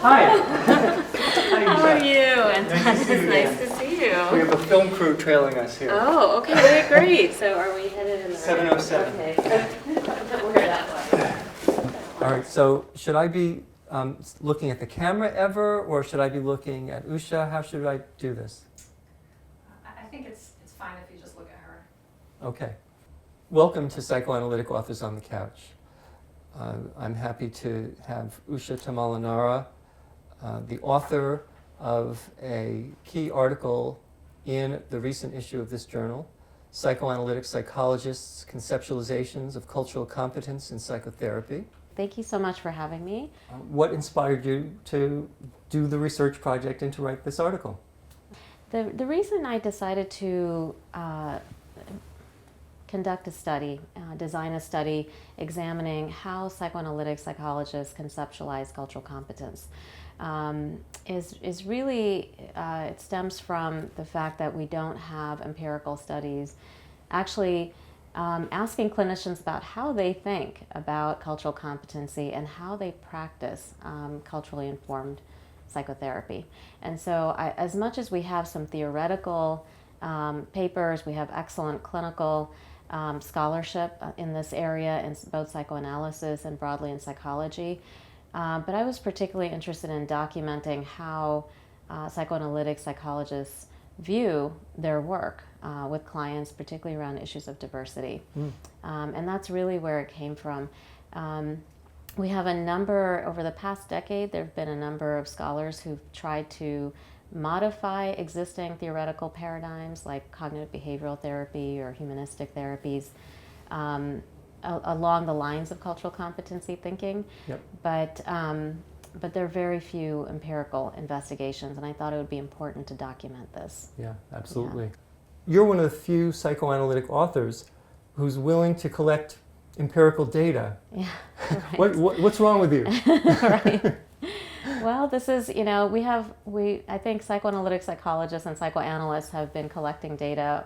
Hi. How are you? Anton, it's nice to see you. We have a film crew trailing us here. Oh, okay, great. So are we headed in the 707. Okay. We're that way. All right, so should I be looking at the camera ever, or should I be looking at Usha? How should I do this? I think it's fine if you just look at her. Okay. Welcome to Psychoanalytic Authors on the Couch. I'm happy to have Usha Tummala-Narra, the author of a key article in the recent issue of this journal, Psychoanalytic Psychologists, Conceptualizations of Cultural Competence in Psychotherapy. Thank you so much for having me. What inspired you to do the research project and to write this article? The reason I decided to conduct a study, design a study examining how psychoanalytic psychologists conceptualize cultural competence is really, it stems from the fact that we don't have empirical studies actually asking clinicians about how they think about cultural competency and how they practice culturally informed psychotherapy. And so as much as we have some theoretical papers, we have excellent clinical scholarship in this area in both psychoanalysis and broadly in psychology. But I was particularly interested in documenting how psychoanalytic psychologists view their work with clients, particularly around issues of diversity. And that's really where it came from. We have a number, over the past decade, there have been a number of scholars who've tried to modify existing theoretical paradigms like cognitive behavioral therapy or humanistic therapies along the lines of cultural competency thinking. Yep. But there are very few empirical investigations, and I thought it would be important to document this. Yeah, absolutely. Yeah. You're one of the few psychoanalytic authors who's willing to collect empirical data. Yeah, right. What's wrong with you? Right. Well, this is, I think psychoanalytic psychologists and psychoanalysts have been collecting data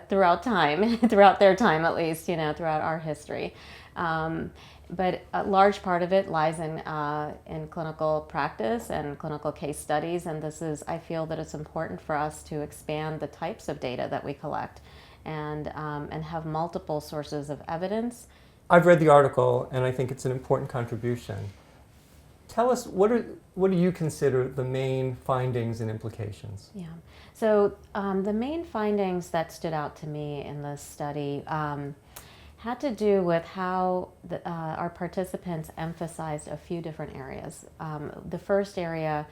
throughout time, throughout their time at least, throughout our history. But a large part of it lies in clinical practice and clinical case studies, and I feel that it's important for us to expand the types of data that we collect and have multiple sources of evidence. I've read the article, and I think it's an important contribution. Tell us, what do you consider the main findings and implications? Yeah, so the main findings that stood out to me in this study had to do with how our participants emphasized a few different areas. The first area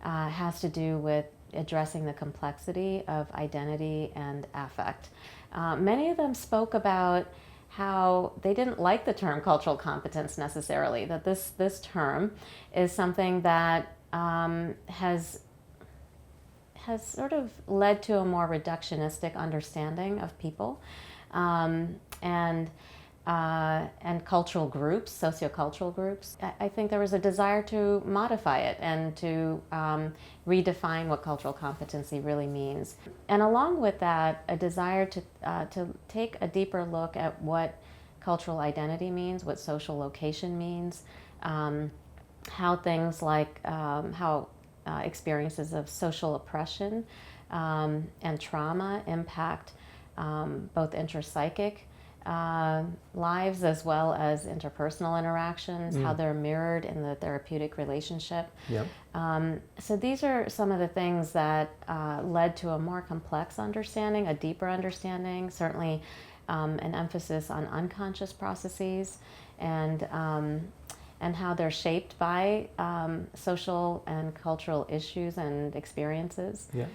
has to do with addressing the complexity of identity and affect. Many of them spoke about how they didn't like the term cultural competence necessarily, that this term is something that has sort of led to a more reductionistic understanding of people and cultural groups, sociocultural groups. I think there was a desire to modify it and to redefine what cultural competency really means. And along with that, a desire to take a deeper look at what cultural identity means, what social location means, how things like how experiences of social oppression and trauma impact both intrapsychic lives as well as interpersonal interactions, how they're mirrored in the therapeutic relationship. Yep. So these are some of the things that led to a more complex understanding, a deeper understanding, certainly an emphasis on unconscious processes and how they're shaped by social and cultural issues and experiences. Yeah.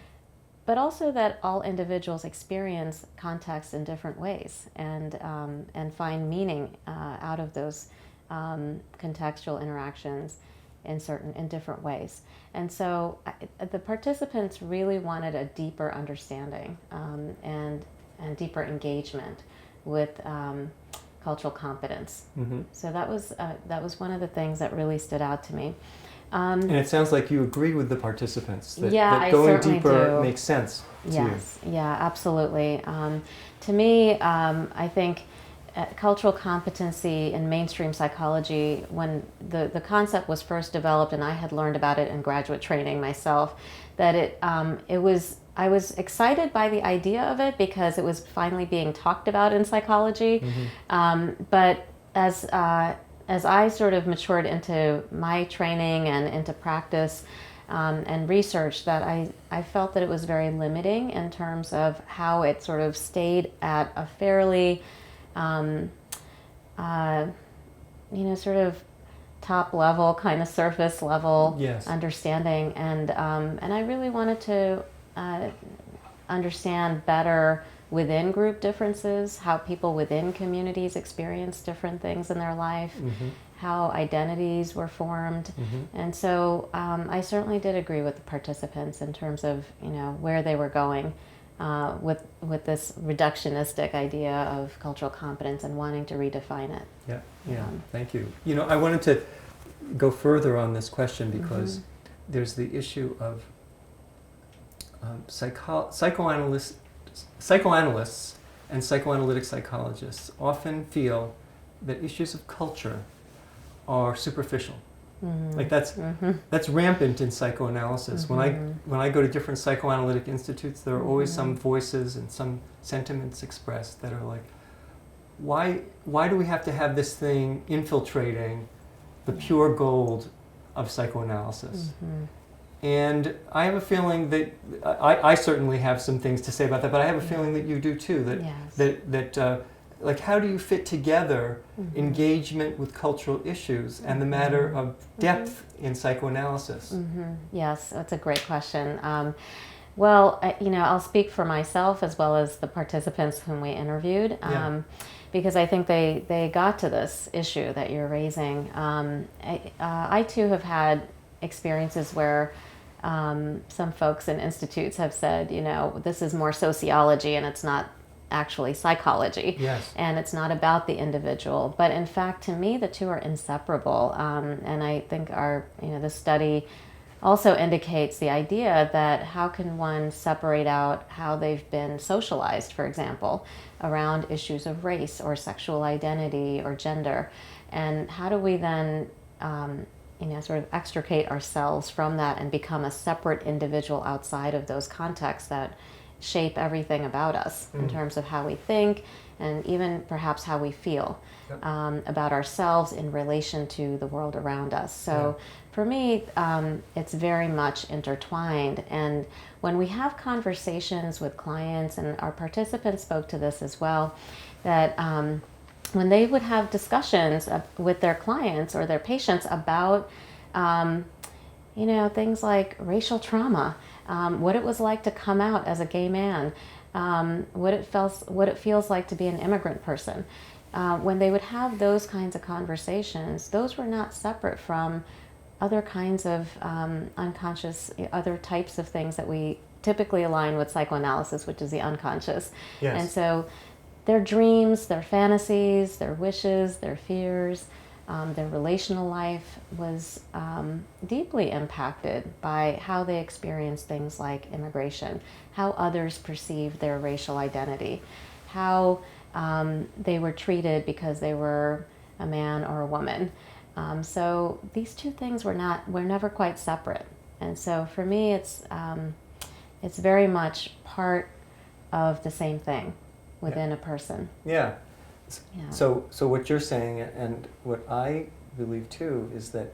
But also that all individuals experience context in different ways and find meaning out of those contextual interactions in different ways. And so the participants really wanted a deeper understanding and deeper engagement with cultural competence. Mm-hmm. So that was one of the things that really stood out to me. And it sounds like you agree with the participants that I going certainly deeper do. makes sense to Yes, yeah, absolutely. To me, I think cultural competency in mainstream psychology, when the concept was first developed, and I had learned about it in graduate training myself, that I was excited by the idea of it because it was finally being talked about in psychology. But as I sort of matured into my training and into practice and research, that I felt that it was very limiting in terms of how it sort of stayed at a fairly sort of top level, kind of surface level Yes. understanding, and I really wanted to understand better within group differences, how people within communities experience different things in their life, how identities were formed, and so I certainly did agree with the participants in terms of where they were going with this reductionistic idea of cultural competence and wanting to redefine it. Yeah. Thank you. I wanted to go further on this question because there's the issue of psychoanalysts and psychoanalytic psychologists often feel that issues of culture are superficial. Like that's rampant in psychoanalysis. When I go to different psychoanalytic institutes, there are always some voices and some sentiments expressed that are like, why do we have to have this thing infiltrating the pure gold of psychoanalysis? And I have a feeling that I certainly have some things to say about that, but I have a feeling that you do too. That like, how do you fit together engagement with cultural issues and the matter of depth in psychoanalysis? Yes, that's a great question. Well, I'll speak for myself as well as the participants whom we interviewed, because I think they got to this issue that you're raising. I too have had experiences where some folks in institutes have said, this is more sociology and it's not actually psychology. Yes. And it's not about the individual. But in fact, to me, the two are inseparable. And I think the study also indicates the idea that how can one separate out how they've been socialized, for example, around issues of race or sexual identity or gender, and how do we then sort of extricate ourselves from that and become a separate individual outside of those contexts that shape everything about us in terms of how we think and even perhaps how we feel about ourselves in relation to the world around us. So for me, it's very much intertwined. And when we have conversations with clients, and our participants spoke to this as well, that when they would have discussions with their clients or their patients about things like racial trauma, what it was like to come out as a gay man, what it feels like to be an immigrant person. When they would have those kinds of conversations, those were not separate from other kinds of unconscious, other types of things that we typically align with psychoanalysis, which is the unconscious. Yes. And so their dreams, their fantasies, their wishes, their fears, their relational life was deeply impacted by how they experienced things like immigration, how others perceived their racial identity, how they were treated because they were a man or a woman. So these two things were never quite separate. And so for me, it's very much part of the same thing within a person. Yeah. Yeah. So what you're saying, and what I believe too, is that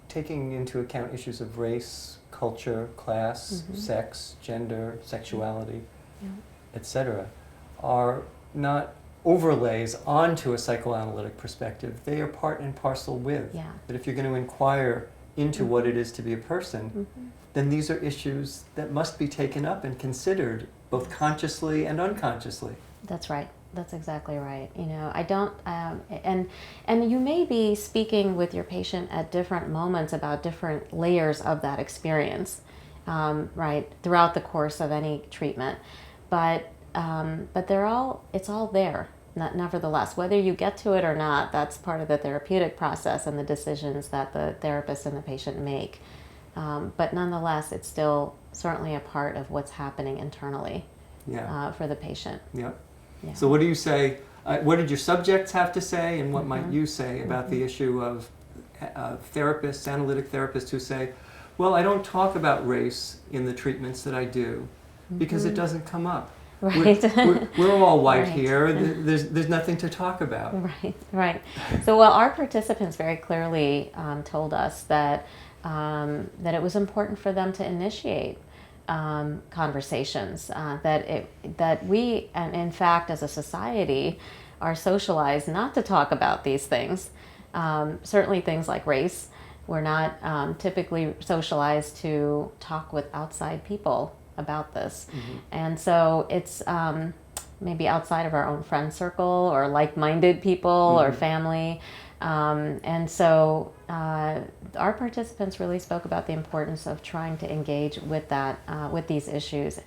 taking into account issues of race, culture, class, sex, gender, sexuality, etc., are not overlays onto a psychoanalytic perspective. They are part and parcel with. Yeah. That if you're going to inquire into what it is to be a person, then these are issues that must be taken up and considered both consciously and unconsciously. That's right. That's exactly right. I don't, and you may be speaking with your patient at different moments about different layers of that experience, right, throughout the course of any treatment, but it's all there. Nevertheless, whether you get to it or not, that's part of the therapeutic process and the decisions that the therapist and the patient make. But nonetheless, it's still certainly a part of what's happening internally for the patient. Yeah. Yeah. So what do you say What did your subjects have to say, and what might you say about the issue of therapists, analytic therapists who say, well, I don't talk about race in the treatments that I do because it doesn't come up. Right. We're all white Right. here. There's nothing to talk about. Right, right. So, well, our participants very clearly told us that that it was important for them to initiate conversations. That we, and in fact, as a society, are socialized not to talk about these things. Certainly, things like race. We're not typically socialized to talk with outside people about this. And so it's maybe outside of our own friend circle or like-minded people or family. And so our participants really spoke about the importance of trying to engage with that, with these issues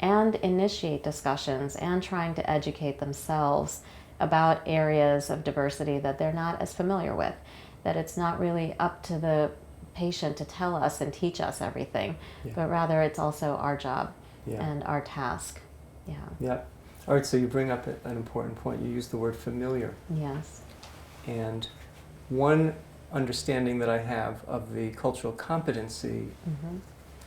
and initiate discussions and trying to educate themselves about areas of diversity that they're not as familiar with, that it's not really up to the patient to tell us and teach us everything, but rather it's also our job and our task. Yeah. All right, so you bring up an important point. You use the word familiar. Yes. And one understanding that I have of the cultural competency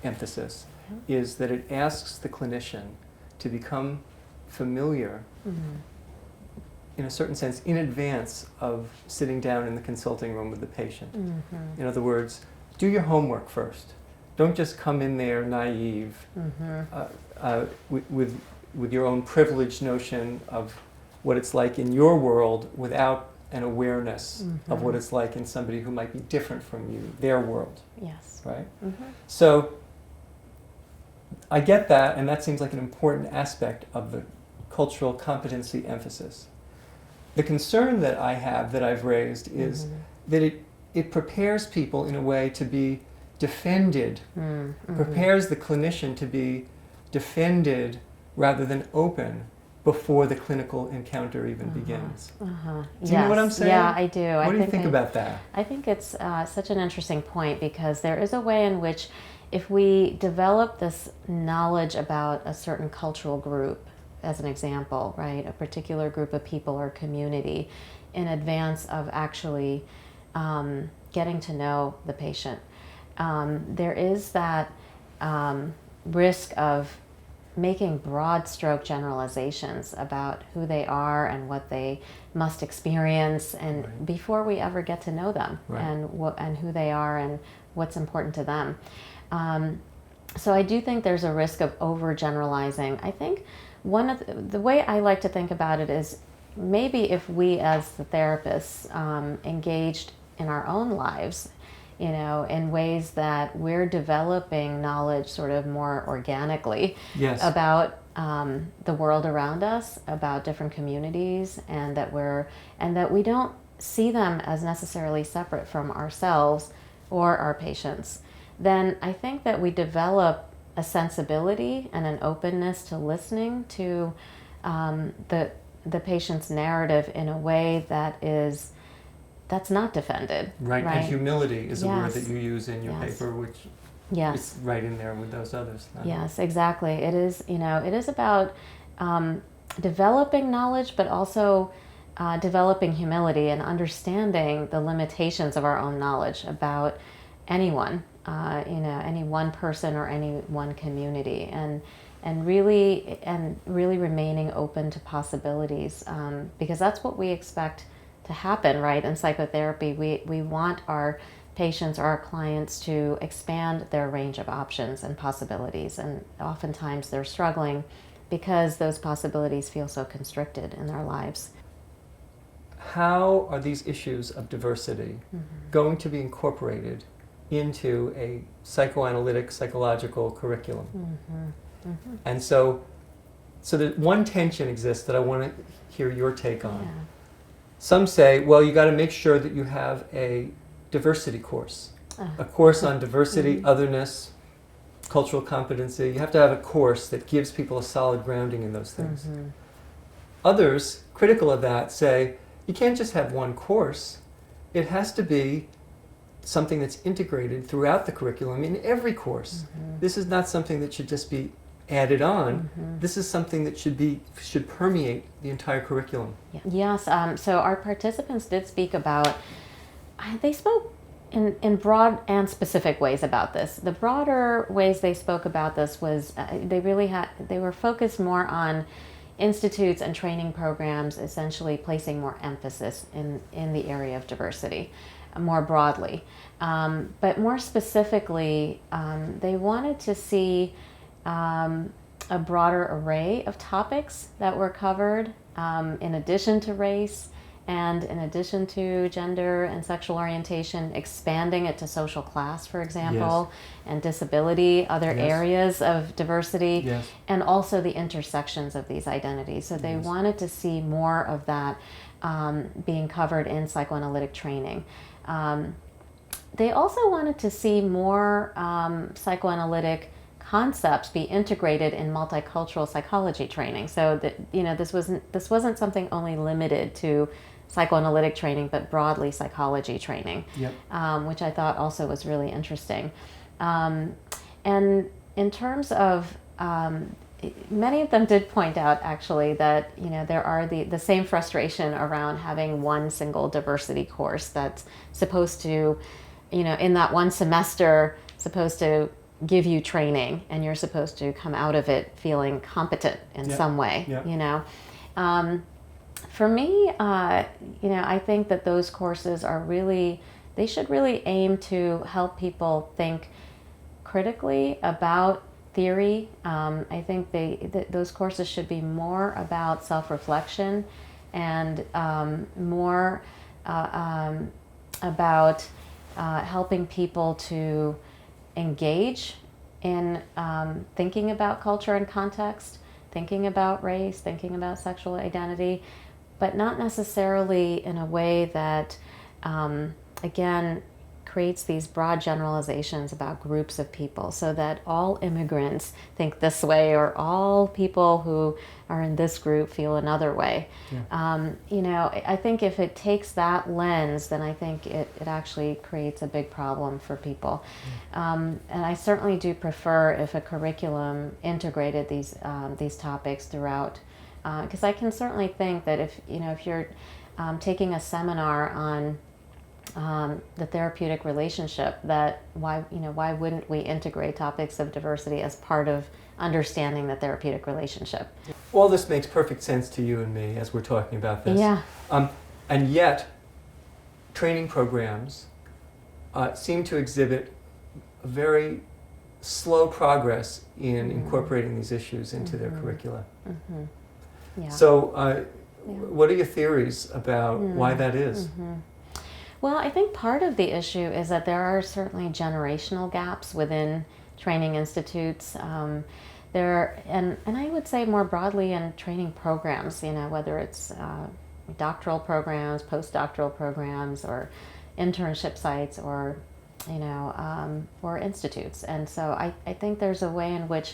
emphasis is that it asks the clinician to become familiar in a certain sense in advance of sitting down in the consulting room with the patient. In other words, do your homework first. Don't just come in there naive with your own privileged notion of what it's like in your world without an awareness of what it's like in somebody who might be different from you, their world. Yes. Right? So I get that, and that seems like an important aspect of the cultural competency emphasis. The concern that I have, that I've raised, is that it prepares people in a way to be defended, prepares the clinician to be defended rather than open before the clinical encounter even begins. Do you know what I'm saying? Yeah, I do. What do you think about that? I think it's such an interesting point, because there is a way in which if we develop this knowledge about a certain cultural group, as an example, right, a particular group of people or community, in advance of actually getting to know the patient, there is that risk of making broad stroke generalizations about who they are and what they must experience, and before we ever get to know them and who they are and what's important to them. So I do think there's a risk of overgeneralizing. I think one of the way I like to think about it is maybe if we as the therapists engaged in our own lives, you know, in ways that we're developing knowledge sort of more organically about the world around us, about different communities, and that we don't see them as necessarily separate from ourselves or our patients, then I think that we develop a sensibility and an openness to listening to the patient's narrative in a way that's not defended. Right, and humility is a word that you use in your paper, which is right in there with those others. Yes, exactly. It is, you know, it is about developing knowledge, but also developing humility and understanding the limitations of our own knowledge about anyone, you know, any one person or any one community, and really remaining open to possibilities, because that's what we expect to happen, right? In psychotherapy, we want our patients or our clients to expand their range of options and possibilities, and oftentimes they're struggling because those possibilities feel so constricted in their lives. How are these issues of diversity going to be incorporated into a psychoanalytic psychological curriculum? And so that one tension exists that I want to hear your take on. Some say, well, you got to make sure that you have a diversity course, a course on diversity, otherness, cultural competency. You have to have a course that gives people a solid grounding in those things. Others, critical of that, say, you can't just have one course. It has to be something that's integrated throughout the curriculum in every course. This is not something that should just be added on, this is something that should permeate the entire curriculum. Yes, so our participants did speak about, they spoke in broad and specific ways about this. The broader ways they spoke about this was they were focused more on institutes and training programs, essentially placing more emphasis in the area of diversity more broadly. But more specifically, they wanted to see a broader array of topics that were covered in addition to race and in addition to gender and sexual orientation, expanding it to social class, for example, and disability, other areas of diversity, and also the intersections of these identities. So they wanted to see more of that being covered in psychoanalytic training. They also wanted to see more psychoanalytic concepts be integrated in multicultural psychology training. So that this wasn't something only limited to psychoanalytic training, but broadly psychology training, which I thought also was really interesting. And in terms of many of them did point out actually that there are the same frustration around having one single diversity course that's supposed to, in that one semester, supposed to give you training, and you're supposed to come out of it feeling competent in some way. For me, I think that those courses they should really aim to help people think critically about theory. I think those courses should be more about self-reflection and more about helping people to engage in thinking about culture and context, thinking about race, thinking about sexual identity, but not necessarily in a way that, again, creates these broad generalizations about groups of people, so that all immigrants think this way or all people who are in this group feel another way. I think if it takes that lens, then I think it actually creates a big problem for people. And I certainly do prefer if a curriculum integrated these topics throughout, because I can certainly think that if you're taking a seminar on the therapeutic relationship, that why wouldn't we integrate topics of diversity as part of understanding the therapeutic relationship? All this makes perfect sense to you and me as we're talking about this. And yet, training programs seem to exhibit a very slow progress in incorporating these issues into their curricula. So, what are your theories about why that is? Well, I think part of the issue is that there are certainly generational gaps within training institutes. And I would say more broadly in training programs, whether it's doctoral programs, postdoctoral programs, or internship sites, or institutes. And so I think there's a way in which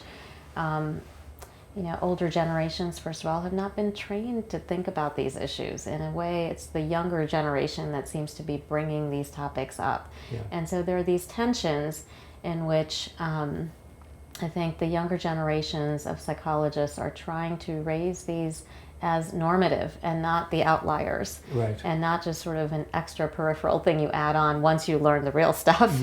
older generations, first of all, have not been trained to think about these issues. In a way, it's the younger generation that seems to be bringing these topics up. And so there are these tensions in which I think the younger generations of psychologists are trying to raise these as normative and not the outliers, and not just sort of an extra peripheral thing you add on once you learn the real stuff,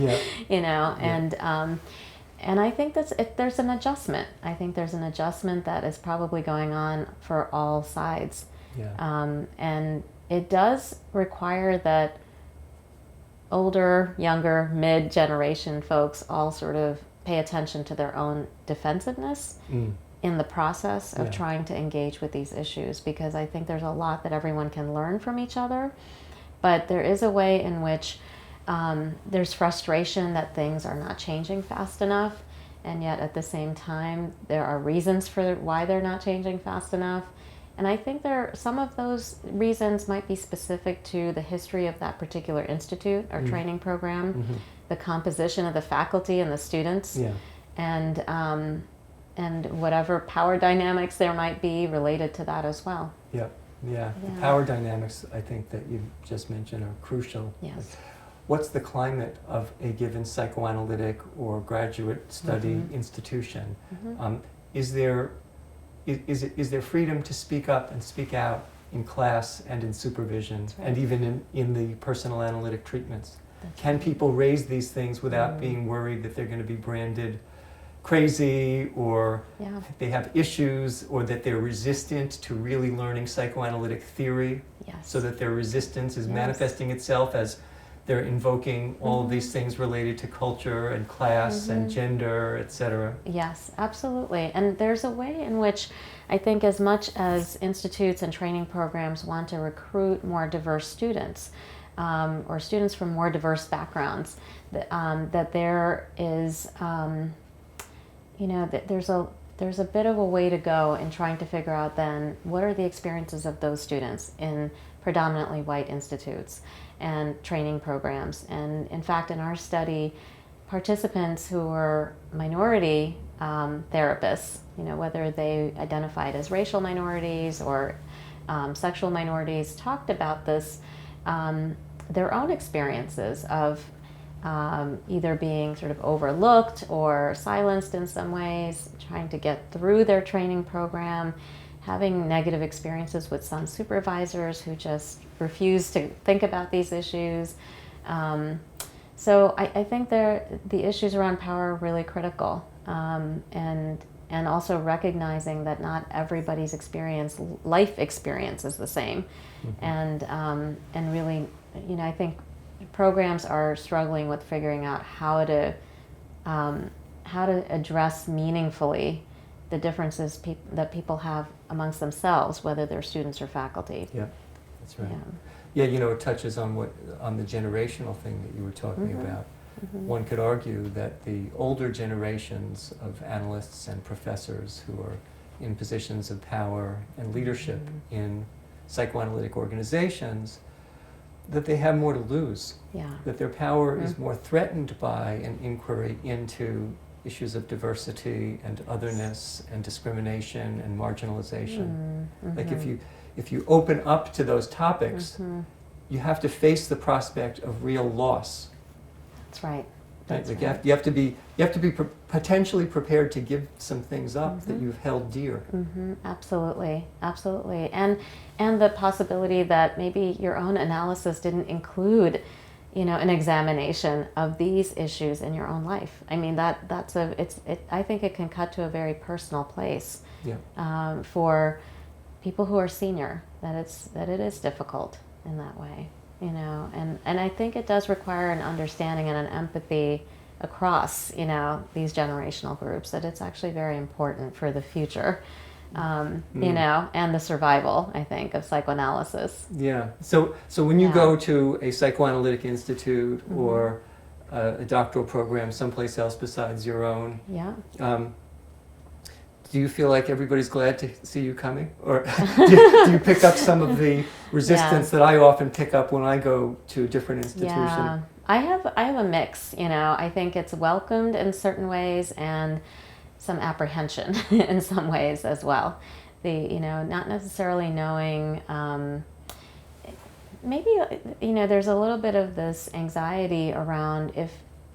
And I think there's an adjustment. I think there's an adjustment that is probably going on for all sides. And it does require that older, younger, mid-generation folks all sort of pay attention to their own defensiveness in the process of trying to engage with these issues, because I think there's a lot that everyone can learn from each other, but there is a way in which there's frustration that things are not changing fast enough, and yet at the same time there are reasons for why they're not changing fast enough. And I think some of those reasons might be specific to the history of that particular institute or training program, the composition of the faculty and the students, and whatever power dynamics there might be related to that as well. The power dynamics, I think, that you just mentioned are crucial. What's the climate of a given psychoanalytic or graduate study institution? is there freedom to speak up and speak out in class and in supervision, right. and even in the personal analytic treatments? That's Can right. people raise these things without being worried that they're going to be branded crazy, or Yeah. they have issues, or that they're resistant to really learning psychoanalytic theory, Yes. so that their resistance is Yes. manifesting itself as they're invoking all of these things related to culture and class and gender, etc.? Yes, absolutely. And there's a way in which I think, as much as institutes and training programs want to recruit more diverse students, or students from more diverse backgrounds, that there is, that there's a bit of a way to go in trying to figure out then what are the experiences of those students in predominantly white institutes and training programs. And in fact, in our study, participants who were minority therapists, whether they identified as racial minorities or sexual minorities, talked about this, their own experiences of either being sort of overlooked or silenced in some ways, trying to get through their training program, having negative experiences with some supervisors who just refuse to think about these issues. So I think the issues around power are really critical, and also recognizing that not everybody's life experience is the same, and really, I think programs are struggling with figuring out how to address meaningfully the differences that people have amongst themselves, whether they're students or faculty. Yeah, that's right. Yeah. Yeah, it touches on the generational thing that you were talking about. One could argue that the older generations of analysts and professors who are in positions of power and leadership in psychoanalytic organizations, that they have more to lose. Yeah. That their power is more threatened by an inquiry into issues of diversity and otherness and discrimination and marginalization. Like if you open up to those topics, you have to face the prospect of real loss. That's right. Right? That's Like right. you have to be potentially prepared to give some things up that you've held dear. Absolutely, absolutely, and the possibility that maybe your own analysis didn't include, an examination of these issues in your own life. I mean, I think it can cut to a very personal place. Yeah. For people who are senior, that it is difficult in that way. And I think it does require an understanding and an empathy across, these generational groups, that it's actually very important for the future, and the survival, I think, of psychoanalysis. Yeah. So when you go to a psychoanalytic institute or a doctoral program someplace else besides your own, do you feel like everybody's glad to see you coming? Or do you pick up some of the resistance that I often pick up when I go to a different institution? Yeah, I have a mix, I think it's welcomed in certain ways and some apprehension in some ways as well. Not necessarily knowing, maybe, there's a little bit of this anxiety around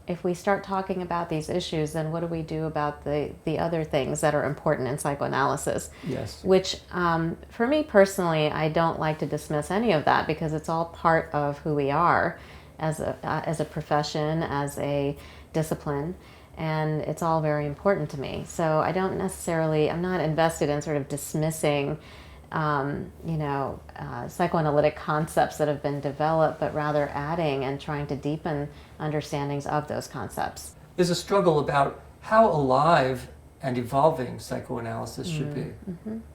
if we start talking about these issues, then what do we do about the other things that are important in psychoanalysis? Yes. Which, for me personally, I don't like to dismiss any of that, because it's all part of who we are as a profession, as a discipline, and it's all very important to me. So I'm not invested in sort of dismissing psychoanalytic concepts that have been developed, but rather adding and trying to deepen understandings of those concepts. There's a struggle about how alive and evolving psychoanalysis should be.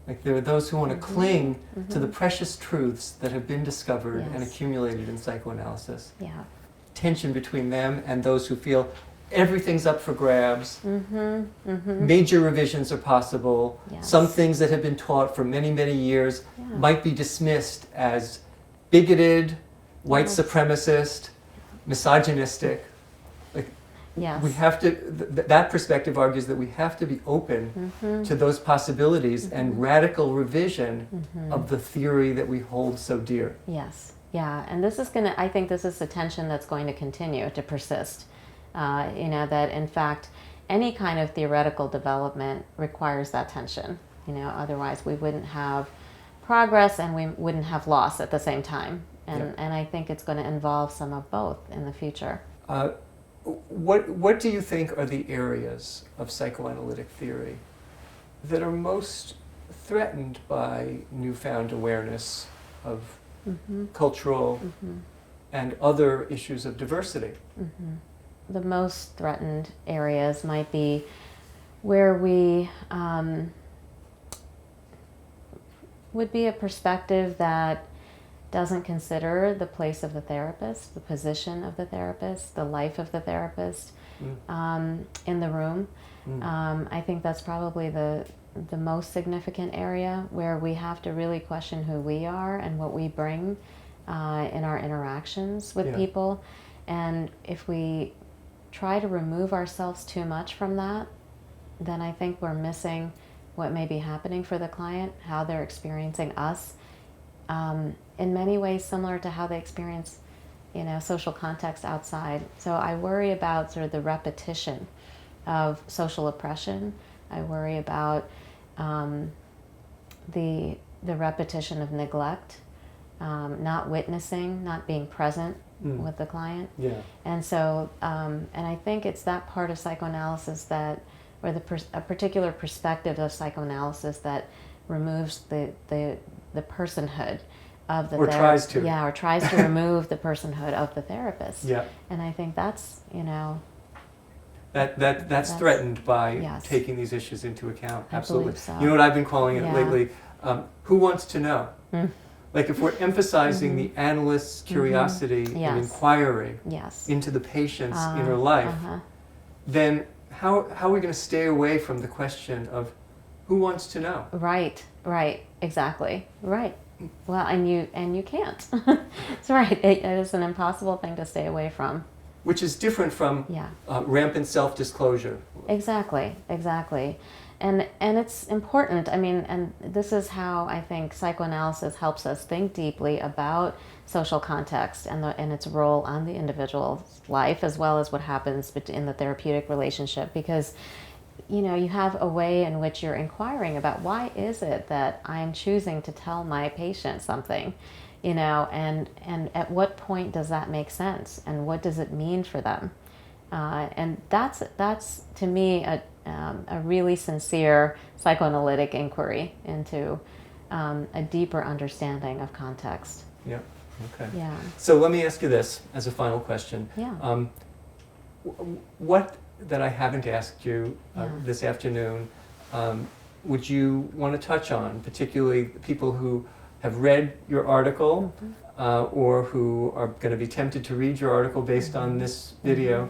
Like there are those who want to cling to the precious truths that have been discovered and accumulated in psychoanalysis. Yeah. Tension between them and those who feel everything's up for grabs. Major revisions are possible. Yes. Some things that have been taught for many, many years might be dismissed as bigoted, white supremacist, misogynistic. Yes. We have to, that perspective argues that we have to be open to those possibilities and radical revision of the theory that we hold so dear. Yes. Yeah. And I think this is a tension that's going to continue to persist. That in fact, any kind of theoretical development requires that tension. Otherwise we wouldn't have progress and we wouldn't have loss at the same time. And I think it's going to involve some of both in the future. What do you think are the areas of psychoanalytic theory that are most threatened by newfound awareness of cultural and other issues of diversity? The most threatened areas might be where we would be a perspective that doesn't consider the place of the therapist, the position of the therapist, the life of the therapist in the room. I think that's probably the most significant area where we have to really question who we are and what we bring in our interactions with people. And if we try to remove ourselves too much from that, then I think we're missing what may be happening for the client, how they're experiencing us, in many ways similar to how they experience, social context outside. So I worry about sort of the repetition of social oppression. I worry about the repetition of neglect, not witnessing, not being present with the client. And so, and I think it's that part of psychoanalysis that, or a particular perspective of psychoanalysis that removes the personhood of the or tries to. or tries to remove the personhood of the therapist. And I think that's, that's threatened by yes. taking these issues into account. I Absolutely. believe so. You know what I've been calling it lately? Who wants to know? Like if we're emphasizing the analyst's curiosity and inquiry into the patient's inner life, then how are we going to stay away from the question of who wants to know? Right, exactly, right. Well, and you can't. It's right. It is an impossible thing to stay away from. Which is different from rampant self-disclosure. Exactly. And it's important. I mean, and this is how I think psychoanalysis helps us think deeply about social context and its role on the individual's life, as well as what happens in the therapeutic relationship. Because, you have a way in which you're inquiring about why is it that I'm choosing to tell my patient something, and at what point does that make sense, and what does it mean for them? And that's to me a really sincere psychoanalytic inquiry into a deeper understanding of context. Yeah. Okay. Yeah. So let me ask you this as a final question. Yeah. What that I haven't asked you this afternoon would you want to touch on, particularly people who have read your article or who are going to be tempted to read your article based on this video?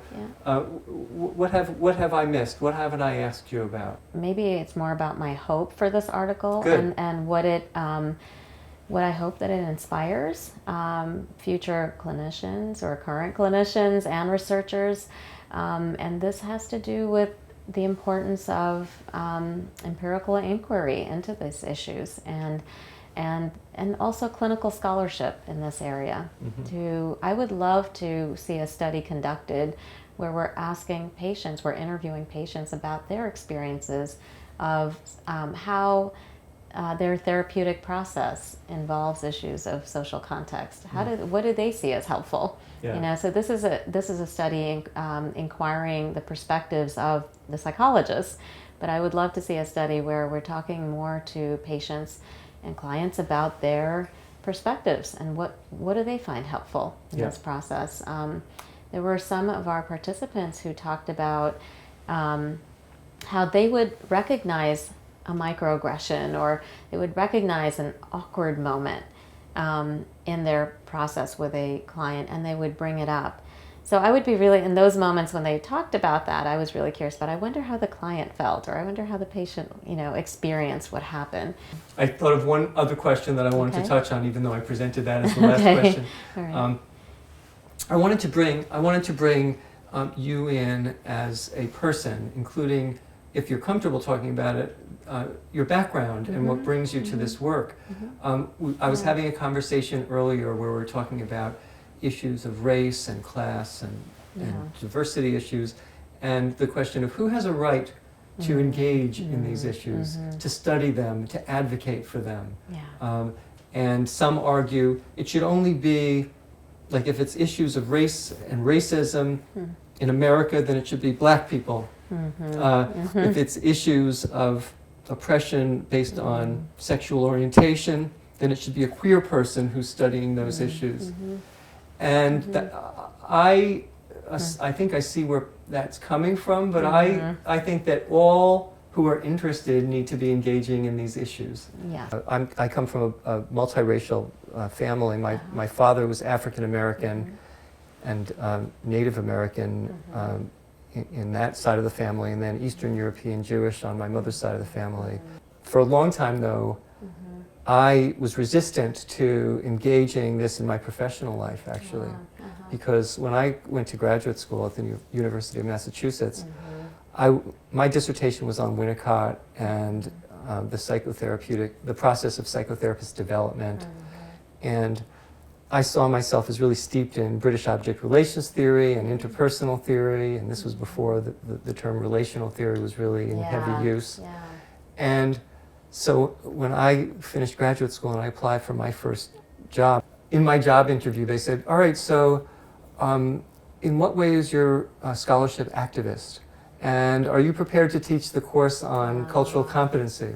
What have I missed? What haven't I asked you about? Maybe it's more about my hope for this article. Good. And what I hope that it inspires future clinicians or current clinicians and researchers. And this has to do with the importance of empirical inquiry into these issues and also clinical scholarship in this area. I would love to see a study conducted where we're asking patients, we're interviewing patients about their experiences of how their therapeutic process involves issues of social context. What do they see as helpful? So this is a study inquiring the perspectives of the psychologists, but I would love to see a study where we're talking more to patients and clients about their perspectives and what do they find helpful in this process. There were some of our participants who talked about how they would recognize a microaggression or they would recognize an awkward moment in their process with a client, and they would bring it up. So I would be really, in those moments when they talked about that, I was really curious, but I wonder how the client felt, or I wonder how the patient, experienced what happened. I thought of one other question that I wanted to touch on, even though I presented that as the last question. All right. I wanted to bring you in as a person, including, if you're comfortable talking about it, your background and what brings you to this work. I was having a conversation earlier where we were talking about issues of race and class and diversity issues, and the question of who has a right to engage in these issues, to study them, to advocate for them. Yeah. And some argue it should only be, like if it's issues of race and racism in America, then it should be black people. If it's issues of oppression based on sexual orientation, then it should be a queer person who's studying those issues. And I think I see where that's coming from, but I think that all who are interested need to be engaging in these issues. Yeah. I come from a multiracial family. My father was African American and Native American in that side of the family, and then Eastern European Jewish on my mother's side of the family. For a long time, though, I was resistant to engaging this in my professional life, actually, because when I went to graduate school at the University of Massachusetts, my dissertation was on Winnicott and the process of psychotherapist development, and I saw myself as really steeped in British object relations theory and interpersonal theory, and this was before the term relational theory was really in heavy use. Yeah. And so when I finished graduate school and I applied for my first job, in my job interview they said, all right, so in what way is your scholarship activist? And are you prepared to teach the course on cultural competency?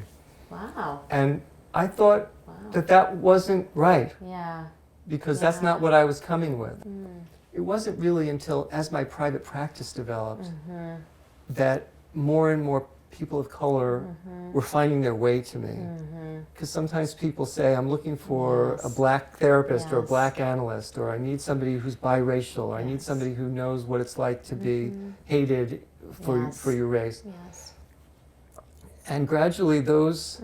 Wow. And I thought that wasn't right, Yeah. because that's not what I was coming with. It wasn't really until, as my private practice developed, that more and more people of color were finding their way to me. Because sometimes people say, I'm looking for a black therapist or a black analyst, or I need somebody who's biracial, or I need somebody who knows what it's like to be hated for your race. Yes. And gradually those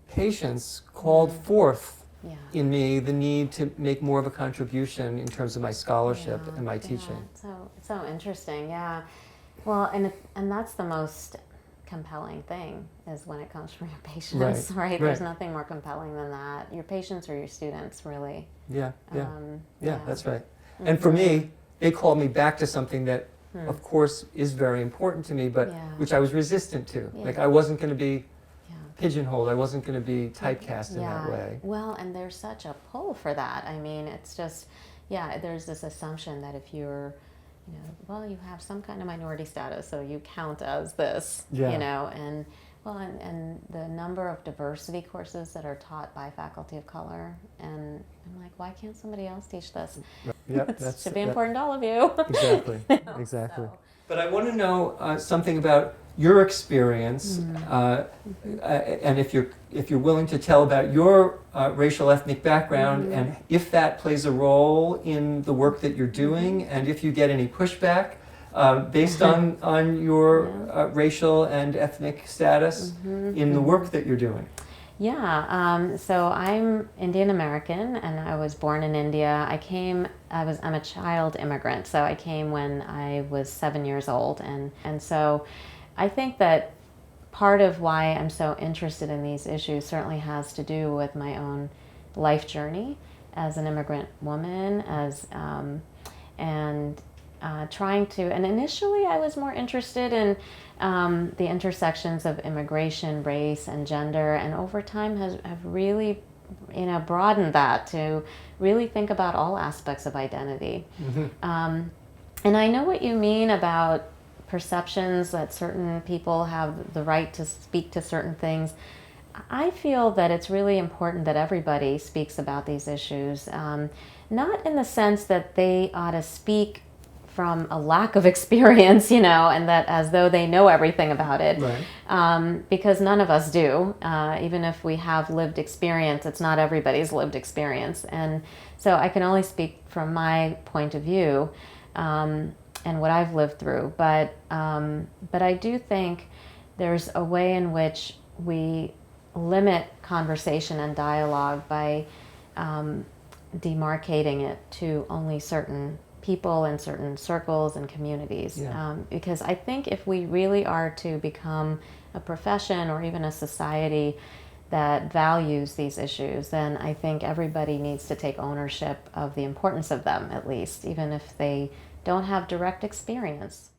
patients called forth in me the need to make more of a contribution in terms of my scholarship and my teaching. So interesting, yeah. Well, and that's the most compelling thing, is when it comes from your patients, right? There's nothing more compelling than that. Your patients or your students, really. Yeah, that's right. And for me, they called me back to something that, of course, is very important to me, but which I was resistant to. Like, I wasn't going to be pigeonholed. I wasn't going to be typecast in that way. Well, and there's such a pull for that. I mean, it's just, there's this assumption that if you're, you have some kind of minority status, so you count as this, and the number of diversity courses that are taught by faculty of color, and I'm like, why can't somebody else teach this? It should be important to all of you. Exactly, exactly. But I want to know something about your experience, and if you're willing to tell about your racial ethnic background, and if that plays a role in the work that you're doing, and if you get any pushback based on your racial and ethnic status in the work that you're doing. Yeah, so I'm Indian American, and I was born in India. I'm a child immigrant, so I came when I was 7 years old, and so I think that part of why I'm so interested in these issues certainly has to do with my own life journey as an immigrant woman, and initially I was more interested in the intersections of immigration, race, and gender, and over time have really, broadened that to really think about all aspects of identity. And I know what you mean about perceptions that certain people have the right to speak to certain things. I feel that it's really important that everybody speaks about these issues, not in the sense that they ought to speak from a lack of experience, and that as though they know everything about it, because none of us do. Even if we have lived experience, it's not everybody's lived experience. And so I can only speak from my point of view and what I've lived through. But I do think there's a way in which we limit conversation and dialogue by demarcating it to only certain people in certain circles and communities. Because I think if we really are to become a profession or even a society that values these issues, then I think everybody needs to take ownership of the importance of them, at least, even if they don't have direct experience.